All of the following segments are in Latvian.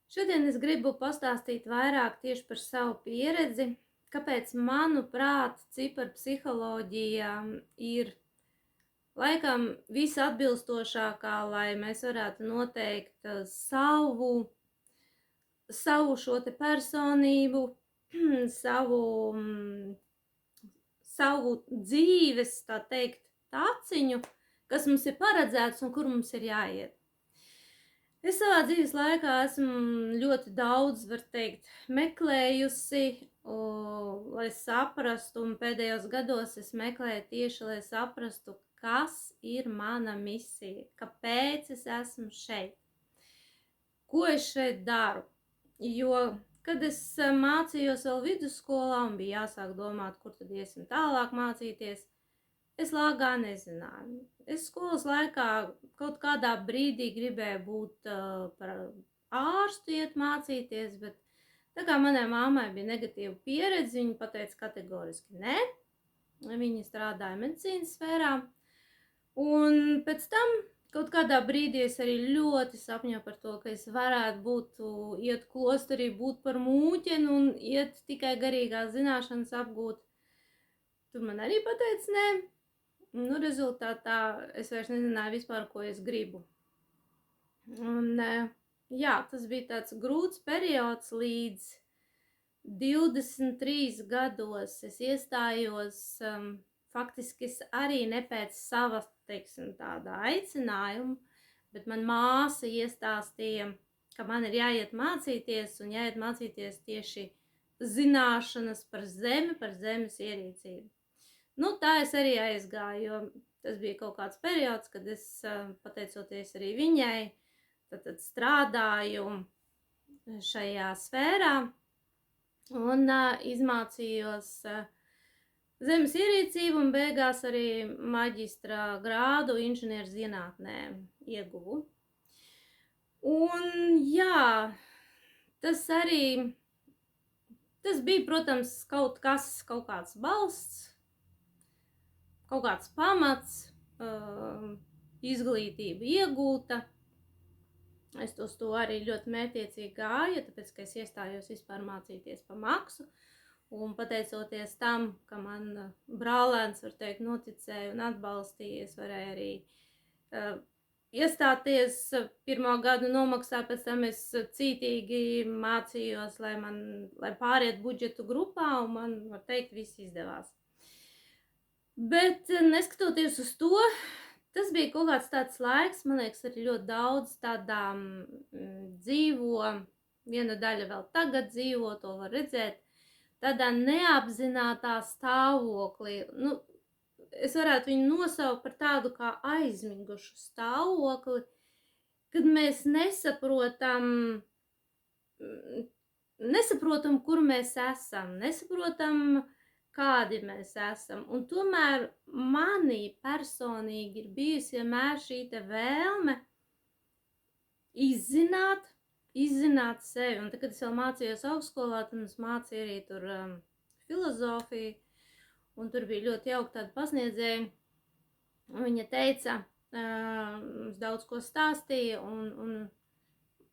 Šodien es gribu pastāstīt vairāk tieši par savu pieredzi, kāpēc, manuprāt, ciparpsiholoģija ir laikam visatbilstošākā, lai mēs varētu noteikt savu šo te personību, savu, savu dzīves, tā teikt, taciņu, kas mums ir paredzēts un kur mums ir jāiet. Es savā dzīves laikā esmu ļoti daudz, var teikt, meklējusi, lai saprastu, un pēdējos gados es meklēju tieši, lai saprastu, kas ir mana misija, kāpēc es esmu šeit, ko es šeit daru. Jo, kad es mācījos vēl vidusskolā un bija jāsāk domāt, kur tad iesim tālāk mācīties, es lāgā nezināju. Es skolas laikā kaut kādā brīdī gribēju būt par ārstu iet mācīties, bet tā kā manai mammai bija negatīva pieredze, viņa pateica kategoriski nē. Viņa strādāja medicīnas sfērā. Un pēc tam kaut kādā brīdī es arī ļoti sapņoju par to, ka es varētu iet klosterī, būt par mūķeni un iet tikai garīgās zināšanas apgūt. Tur man arī pateica nē. Nu, rezultātā es vairs nezināju vispār, ko es gribu. Un, jā, tas bija tāds grūts periods līdz 23 gados. Es iestājos, faktiski es arī ne pēc sava, teiksim, tāda aicinājuma, bet man māsa iestāstīja, ka man ir jāiet mācīties un jāiet mācīties tieši zināšanas par zemi, par zemes ierīcību. Nu, tā es arī aizgāju, jo tas bija kaut kāds periods, kad es, pateicoties arī viņai, tad strādāju šajā sfērā un izmācījos zemes ierīcību un beigās arī maģistra grādu inženierzinātnē ieguvu. Un jā, tas bija, protams, kaut kāds balsts, kaut kāds pamats, izglītība iegūta. Es uz to arī ļoti mērķiecīgi gāju, tāpēc, ka es iestājos vispār mācīties pa maksu. Un pateicoties tam, ka man brālēns, var teikt, noticēja un atbalstīja, es varēju arī iestāties, 1. gadu nomaksā, pēc tam es cītīgi mācījos, lai pāriet budžetu grupā, un man, var teikt, viss izdevās. Bet neskatoties uz to, tas bija kaut kāds tāds laiks, man liekas, arī ļoti daudz tādām dzīvo, viena daļa vēl tagad dzīvo, to var redzēt, tādā neapzinātā stāvoklī. Nu, es varētu viņu nosaukt par tādu kā aizmigušu stāvokli, kad mēs nesaprotam, kur mēs esam, nesaprotam, kādi mēs esam. Un tomēr manī personīgi ir bijusi vienmēr šī te vēlme izzināt sevi. Un tad, kad es vēl mācījos augstskolā, tad mums mācīja arī tur filozofiju. Un tur bija ļoti jauka tāda pasniedzēja. Viņa teica, mums daudz ko stāstīja, un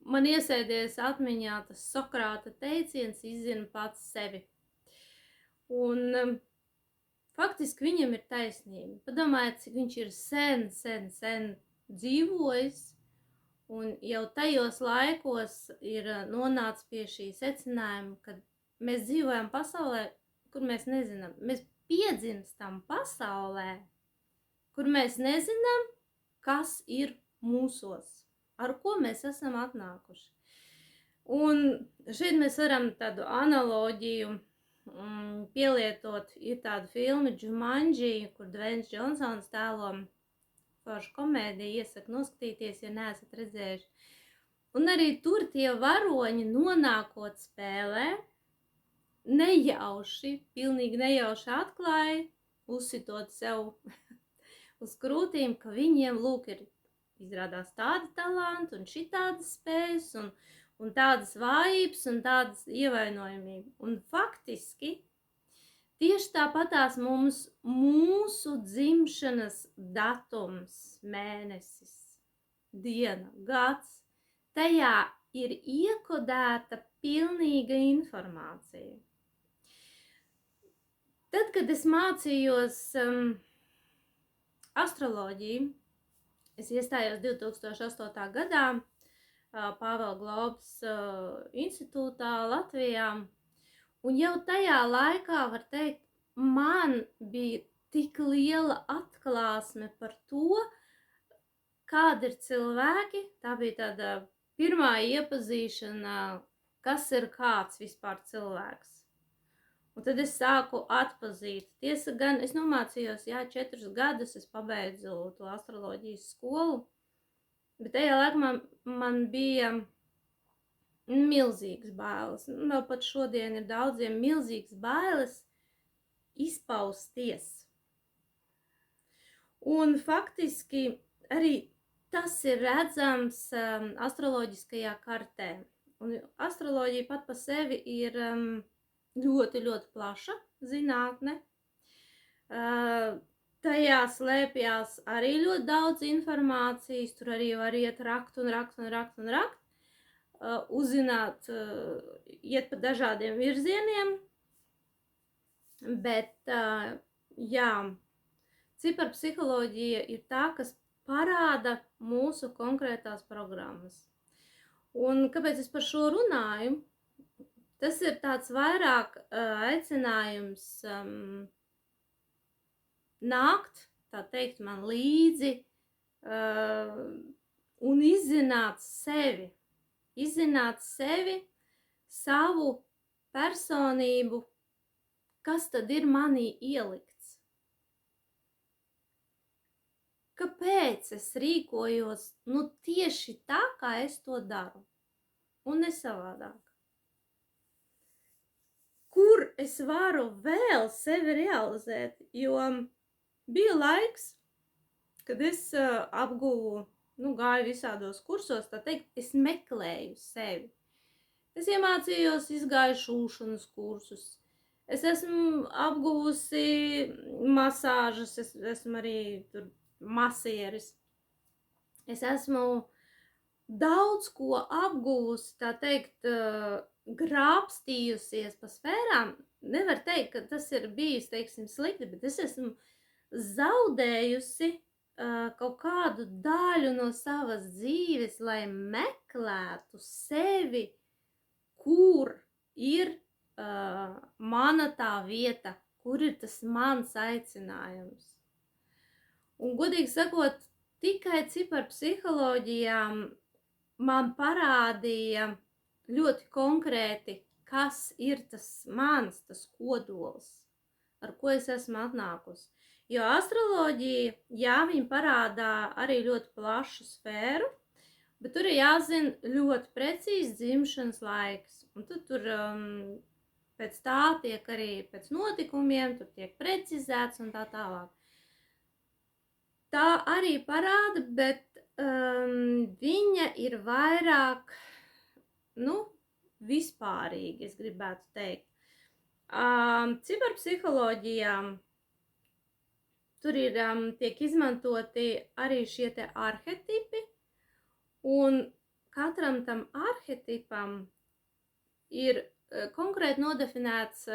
man iesēdies atmiņā tas Sokrāta teiciens, izzina pats sevi. Un faktiski viņam ir taisnība. Padomājiet, cik viņš ir sen dzīvojis, un jau tajos laikos ir nonācis pie šī secinājuma, ka mēs dzīvojam pasaulē, kur mēs nezinām. Mēs piedzimstam pasaulē, kur mēs nezinām, kas ir mūsos, ar ko mēs esam atnākuši. Un šeit mēs varam tādu analoģiju pielietot, ir tāda filma Jumanji, kur Dwayns Johnsons tēlo foršu komēdiju, iesaku noskatīties, ja neesat redzējuši. Un arī tur tie varoņi nonākot spēlē, pilnīgi nejauši atklāja, uzsitot sev uz krūtīm, ka viņiem, lūk, ir izrādās tādi talanti un šitādas spējas un tādas vājības un tādas ievainojamība. Un faktiski tieši tāpatās mūsu dzimšanas datums, mēnesis, diena, gads, tajā ir iekodēta pilnīga informācija. Tad, kad es mācījos astroloģiju, es iestājos 2008. gadā Pāvela Globas institūtā Latvijā, un jau tajā laikā, var teikt, man bija tik liela atklāsme par to, kādi ir cilvēki. Tā bija tāda pirmā iepazīšana, kas ir kāds vispār cilvēks. Un tad es sāku atpazīt. Tiesa gan, es nomācījos, 4 gadus, es pabeidzu to astroloģijas skolu, bet tajā laikā man bija milzīgas bailes. Vēl pat šodien ir daudziem milzīgas bailes izpausties. Un faktiski arī tas ir redzams astroloģiskajā kartē. Un astroloģija pat pa sevi ir ļoti, ļoti plaša zinātne. Tajā slēpjās arī ļoti daudz informācijas, tur arī var iet rakt un rakt un rakt un rakt, uzzināt, iet pa dažādiem virzieniem, bet, jā, ciparpsiholoģija ir tā, kas parāda mūsu konkrētās programmas. Un kāpēc es par šo runāju? Tas ir tāds vairāk aicinājums nākt, tā teikt, man līdzi un izzināt sevi, savu personību, kas tad ir manī ielikts. Kāpēc es rīkojos tieši tā, kā es to daru, un ne savādāk? Kur es varu vēl sevi realizēt, jo bija laiks, kad es apguvu, gāju visādos kursos, tā teikt, es meklēju sevi. Es iemācījos, izgāju šūšanas kursus, es esmu apguvusi masāžas, es esmu arī tur masieris. Es esmu daudz ko apguvusi, tā teikt, grābstījusies pa sfērām. Nevar teikt, ka tas ir bijis, teiksim, slikti, bet es esmu zaudējusi kaut kādu daļu no savas dzīves, lai meklētu sevi, kur ir mana tā vieta, kur ir tas mans aicinājums. Un, godīgi sakot, tikai ciparpsiholoģijā man parādīja ļoti konkrēti, kas ir tas mans, tas kodols, ar ko es esmu atnākusi. Jo astroloģija, jā, viņa parādā arī ļoti plašu sfēru, bet tur ir jāzina ļoti precīzi dzimšanas laiks. Un tad tur pēc tā tiek arī pēc notikumiem, tur tiek precizēts un tā tālāk. Tā arī parāda, bet viņa ir vairāk, vispārīgi, es gribētu teikt. Ciparpsiholoģijā tur ir, tiek izmantoti arī šie te arhetipi, un katram tam arhetipam ir konkrēti nodefinēts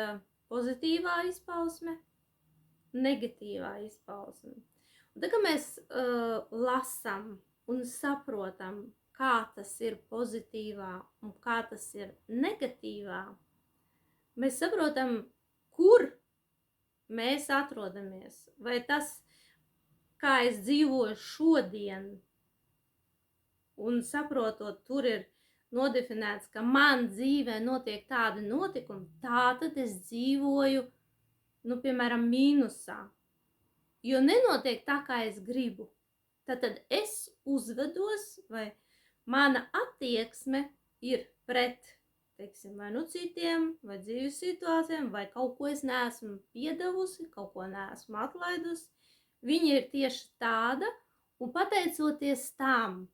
pozitīvā izpausme, negatīvā izpausme. Un tā kā mēs lasam un saprotam, kā tas ir pozitīvā un kā tas ir negatīvā, mēs saprotam, kur mēs atrodamies. Vai tas, kā es dzīvoju šodien, un saprotot, tur ir nodefinēts, ka man dzīvē notiek tādi notikumi, tā tad es dzīvoju, piemēram, mīnusā. Jo nenotiek tā, kā es gribu. Tad es uzvedos, vai mana attieksme ir pret, teiksim, vai citiem, vai dzīves situācijām, vai kaut ko es neesmu piedevusi, kaut ko neesmu atlaidusi. Viņa ir tieši tāda, un pateicoties tam,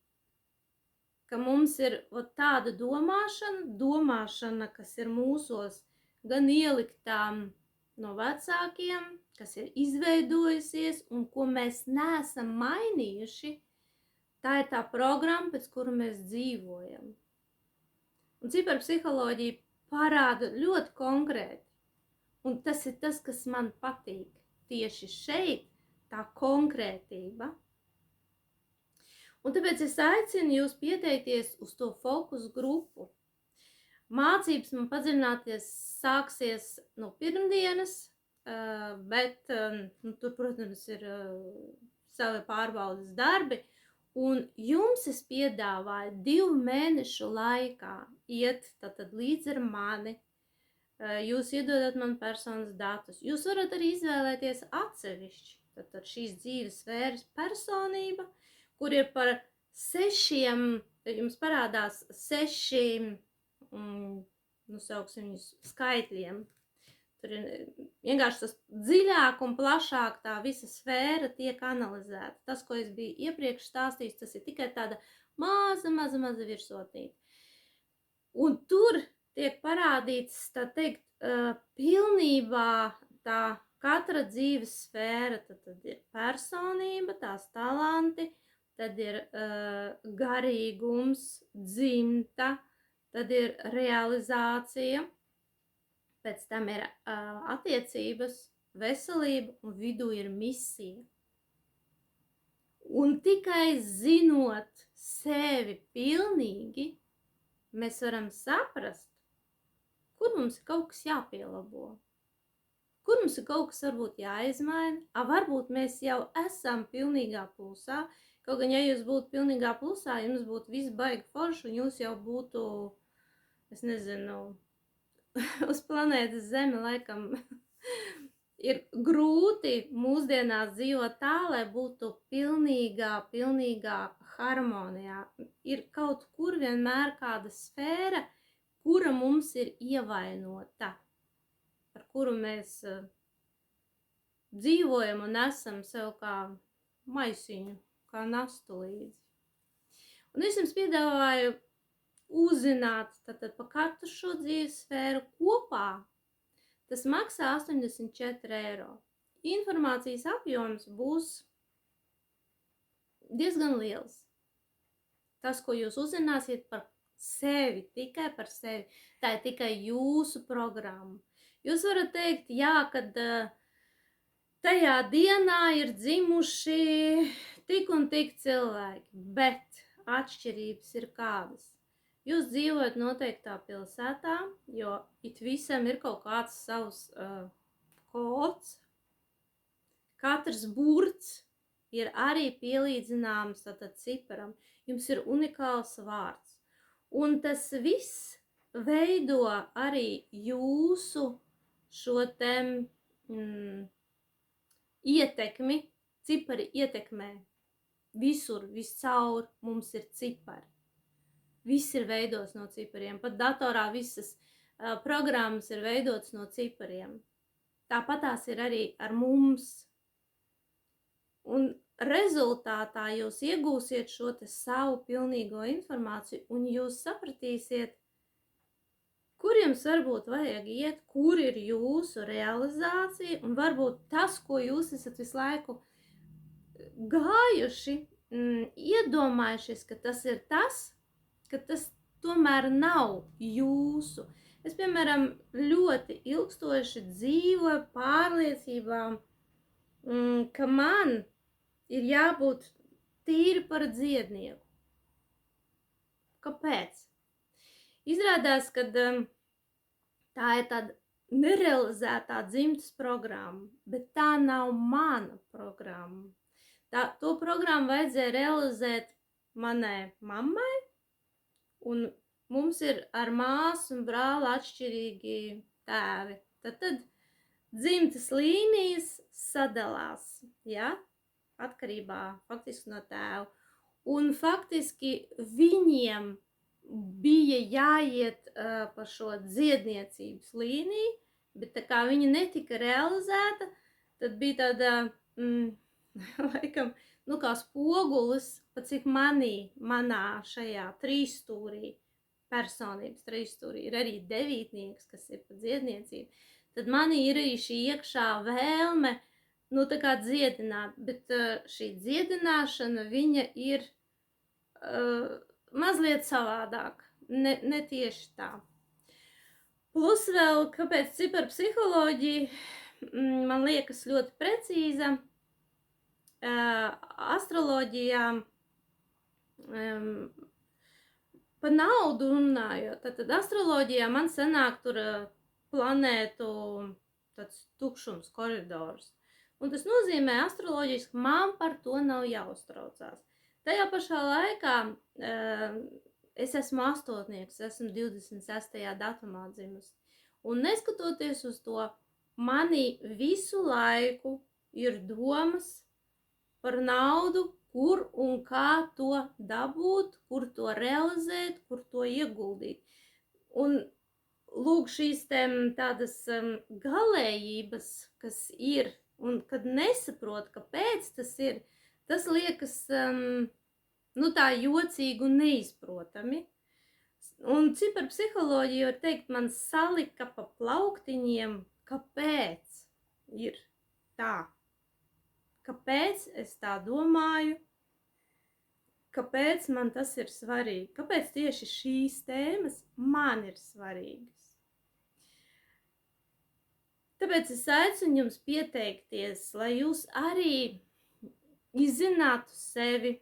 ka mums ir tāda domāšana, kas ir mūsos gan ieliktām no vecākiem, kas ir izveidojusies un ko mēs neesam mainījuši, tā ir tā programma, pēc kuru mēs dzīvojam. Un ciparpsiholoģija parāda ļoti konkrēti. Un tas ir tas, kas man patīk. Tieši šeit tā konkrētība. Un tāpēc es aicinu jūs pieteikties uz to fokus grupu. Mācības man padziļināties sāksies no pirmdienas, bet tur, protams, ir savi pārbaudas darbi. Un jums es piedāvāju 2 mēnešu laikā iet tātad līdz ar mani. Jūs iedodat man personas datus. Jūs varat arī izvēlēties atsevišķi. Tātad šīs dzīves sfēras personība, kur ir par 6, jums parādās 6, sauksim viņus skaitļiem. Tur ir vienkārši tas dziļāk un plašāk tā visa sfēra tiek analizēta. Tas, ko es biju iepriekš stāstījis, tas ir tikai tāda maza virsotnīte. Un tur tiek parādīts, tā teikt, pilnībā tā katra dzīves sfēra. Tad ir personība, tās talanti, tad ir garīgums, dzimta, tad ir realizācija, pēc tam ir attiecības, veselība un vidū ir misija. Un tikai zinot sevi pilnīgi, mēs varam saprast, kur mums ir kaut kas jāpielabo, kur mums ir kaut kas varbūt jāizmaina, varbūt mēs jau esam pilnīgā plusā, kaut gan, ja jūs būtu pilnīgā plusā, jums būtu viss baigi forši un jūs jau būtu, es nezinu, uz planētas Zeme laikam ir grūti mūsdienās dzīvot tā, lai būtu pilnīgā harmonijā. Ir kaut kur vienmēr kāda sfēra, kura mums ir ievainota, ar kuru mēs dzīvojam un esam sev kā maisiņu, kā nastu līdzi. Un es jums piedāvāju uzzināt tātad pa katru šo dzīves sfēru kopā. Tas maksā 84 eiro. Informācijas apjoms būs diezgan liels. Tas, ko jūs uzzināsiet par sevi, tikai par sevi, tā ir tikai jūsu programma. Jūs varat teikt, jā, kad tajā dienā ir dzimuši tik un tik cilvēki, bet atšķirības ir kādas. Jūs dzīvojat noteiktā pilsētā, jo it visam ir kaut kāds savs kods. Katrs burts ir arī pielīdzināms tātad ciparam. Jums ir unikāls vārds. Un tas viss veido arī jūsu šo te ietekmi. Cipari ietekmē visur, viscaur mums ir cipari. Viss ir veidots no cipariem. Pat datorā visas programmas ir veidotas no cipariem. Tāpatās ir arī ar mums. Un rezultātā jūs iegūsiet šo te savu pilnīgo informāciju un jūs sapratīsiet, kur jums varbūt vajag iet, kur ir jūsu realizācija un varbūt tas, ko jūs esat visu laiku gājuši, iedomājušies, ka tas ir tas, ka tas tomēr nav jūsu. Es, piemēram, ļoti ilgstoši dzīvoju pārliecībām, ka man ir jābūt tīri par dziednieku. Kāpēc? Izrādās, ka tā ir tāda nerealizētā dzimtas programma, bet tā nav mana programma. To programmu vajadzēja realizēt manai mammai, un mums ir ar māsu un brāli atšķirīgi tēvi. Tad dzimtas līnijas sadalās, ja? Atkarībā faktiski no tēva. Un faktiski viņiem bija jāiet pa šo dziedniecības līniju, bet tā kā viņa netika realizēta, tad bija tāda, laikam, kā spogulis, pat cik manā šajā trīsstūrī, personības trīsstūrī, ir arī devītnieks, kas ir pa dziedniecību, tad manī ir arī šī iekšā vēlme, tā kā dziedināt, bet šī dziedināšana, viņa ir mazliet savādāk ne tieši tā. Plus vēl, kāpēc ciparu psiholoģija man liekas ļoti precīza, astroloģijā pa naudu runājot, tad astroloģijā man sanāk tur planētu tāds tukšums koridors. Un tas nozīmē astroloģiski, man par to nav jāuztraucās. Tajā pašā laikā es esmu astotnieks, esmu 26. datumā dzimusi. Un neskatoties uz to, manī visu laiku ir domas par naudu, kur un kā to dabūt, kur to realizēt, kur to ieguldīt. Un lūk, šīs tādas galējības, kas ir, un kad nesaprot, kāpēc tas ir, tas liekas tā jocīgi un neizprotami. Un ciparu psiholoģija, var teikt, man salika pa plauktiņiem, kāpēc ir tā. Kāpēc es tā domāju, kāpēc man tas ir svarīgi, kāpēc tieši šīs tēmas man ir svarīgas. Tāpēc es aicinu jums pieteikties, lai jūs arī izzinātu sevi,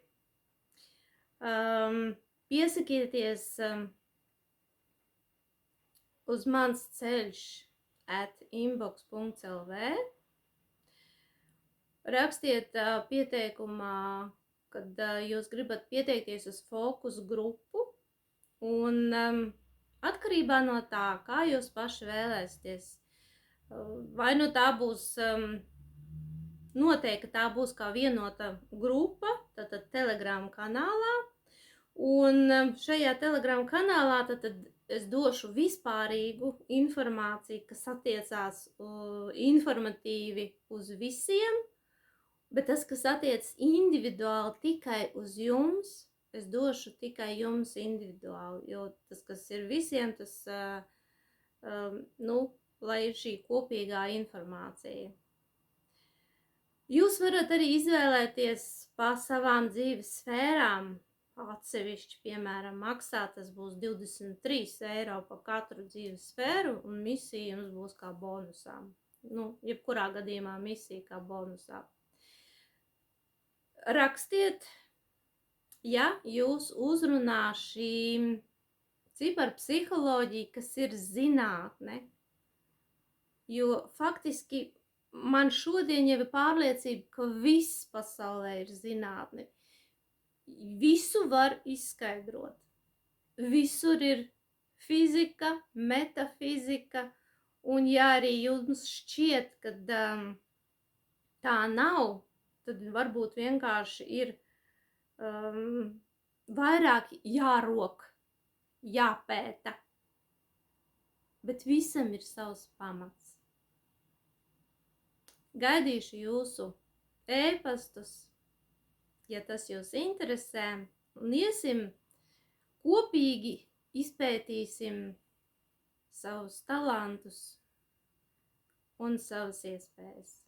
piesakieties uz mans ceļš @inbox.lv, rakstiet pieteikumā, kad jūs gribat pieteikties uz fokus grupu, un atkarībā no tā, kā jūs paši vēlēsieties, vai nu tā būs noteikti, tā būs kā vienota grupa, tātad Telegram kanālā, un šajā Telegram kanālā tad es došu vispārīgu informāciju, kas attiecās informatīvi uz visiem, bet tas, kas attiec individuāli tikai uz jums, es došu tikai jums individuāli, jo tas, kas ir visiem, tas, lai ir šī kopīgā informācija. Jūs varat arī izvēlēties pa savām dzīves sfērām atsevišķi, piemēram, maksāt, tas būs 23 eiro pa katru dzīves sfēru, un misija jums būs kā bonusā. Jebkurā gadījumā misija kā bonusā. Rakstiet, ja jūs uzrunā šī ciparu psiholoģija, kas ir zinātne, jo faktiski man šodien jau ir pārliecība, ka viss pasaulē ir zinātne. Visu var izskaidrot. Visur ir fizika, metafizika, un ja arī jums šķiet, ka tā nav, tad varbūt vienkārši ir vairāk jārok, jāpēta. Bet visam ir savs pamats. Gaidīšu jūsu ēpastus, ja tas jūs interesē, un iesim kopīgi izpētīsim savus talantus un savas iespējas.